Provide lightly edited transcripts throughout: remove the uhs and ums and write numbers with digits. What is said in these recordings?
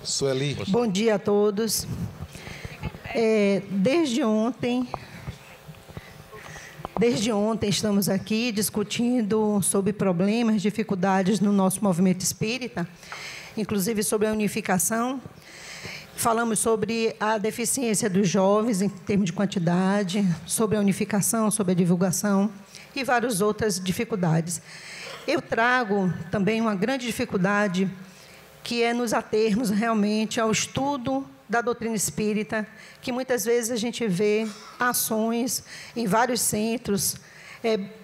Sueli. Bom dia a todos. Desde ontem estamos aqui discutindo sobre problemas, dificuldades no nosso movimento espírita, inclusive sobre a unificação. Falamos sobre a deficiência dos jovens em termos de quantidade, sobre a unificação, sobre a divulgação e várias outras dificuldades. Eu trago também uma grande dificuldade, que é nos atermos realmente ao estudo da doutrina espírita, que muitas vezes a gente vê ações em vários centros.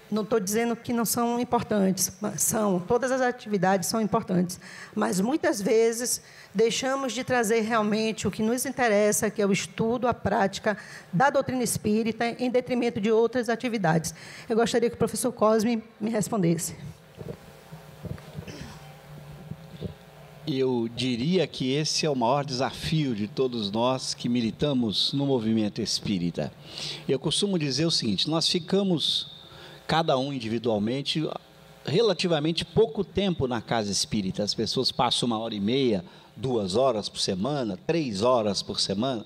Não estou dizendo que não são importantes, todas as atividades são importantes, mas muitas vezes deixamos de trazer realmente o que nos interessa, que é o estudo, a prática da doutrina espírita, em detrimento de outras atividades. Eu gostaria que o professor Cosme me respondesse. Eu diria que esse é o maior desafio de todos nós que militamos no movimento espírita. Eu costumo dizer o seguinte: nós ficamos, cada um individualmente, relativamente pouco tempo na casa espírita. As pessoas passam 1h30, 2 horas por semana, 3 horas por semana.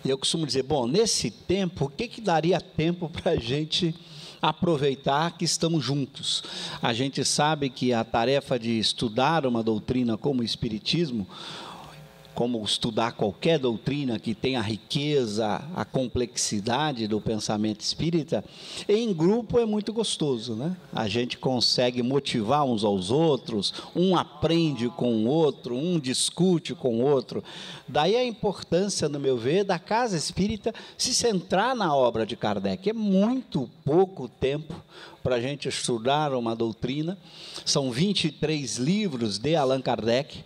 E eu costumo dizer, bom, nesse tempo, o que daria tempo para a gente aproveitar que estamos juntos? A gente sabe que a tarefa de estudar uma doutrina como o Espiritismo, como estudar qualquer doutrina que tenha a riqueza, a complexidade do pensamento espírita, em grupo é muito gostoso, né? A gente consegue motivar uns aos outros, um aprende com o outro, um discute com o outro. Daí a importância, no meu ver, da casa espírita se centrar na obra de Kardec. É muito pouco tempo para a gente estudar uma doutrina. São 23 livros de Allan Kardec.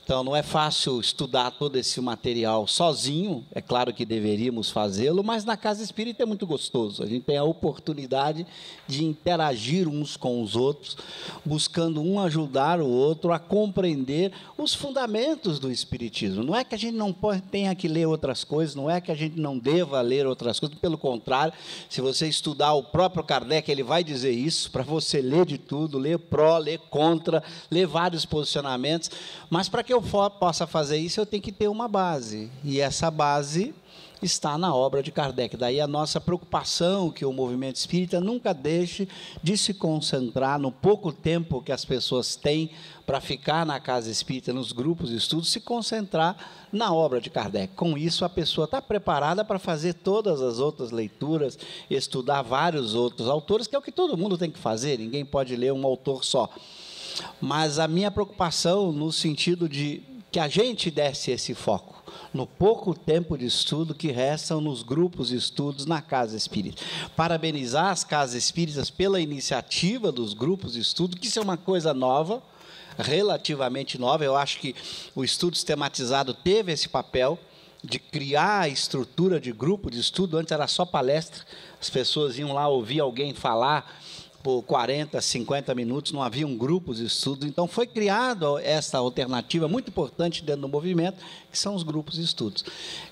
Então, não é fácil estudar todo esse material sozinho, é claro que deveríamos fazê-lo, mas na casa espírita é muito gostoso. A gente tem a oportunidade de interagir uns com os outros, buscando um ajudar o outro a compreender os fundamentos do espiritismo. Não é que a gente não tenha que ler outras coisas, não é que a gente não deva ler outras coisas, pelo contrário, se você estudar o próprio Kardec, ele vai dizer isso, para você ler de tudo, ler pró, ler contra, ler vários posicionamentos, mas para que eu possa fazer isso, eu tenho que ter uma base, e essa base está na obra de Kardec. Daí a nossa preocupação que o movimento espírita nunca deixe de se concentrar no pouco tempo que as pessoas têm para ficar na casa espírita, nos grupos de estudo, se concentrar na obra de Kardec. Com isso, a pessoa está preparada para fazer todas as outras leituras, estudar vários outros autores, que é o que todo mundo tem que fazer, ninguém pode ler um autor só. Mas a minha preocupação no sentido de que a gente desse esse foco no pouco tempo de estudo que restam nos grupos de estudos na casa espírita. Parabenizar as casas espíritas pela iniciativa dos grupos de estudo, que isso é uma coisa nova, relativamente nova. Eu acho que o estudo sistematizado teve esse papel de criar a estrutura de grupo de estudo. Antes era só palestra, as pessoas iam lá ouvir alguém falar por 40, 50 minutos, não haviam grupos de estudo. Então, foi criada essa alternativa muito importante dentro do movimento, que são os grupos de estudos.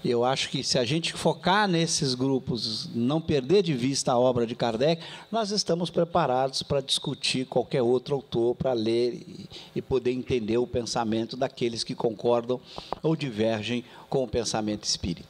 Eu acho que, se a gente focar nesses grupos, não perder de vista a obra de Kardec, nós estamos preparados para discutir qualquer outro autor, para ler e poder entender o pensamento daqueles que concordam ou divergem com o pensamento espírita.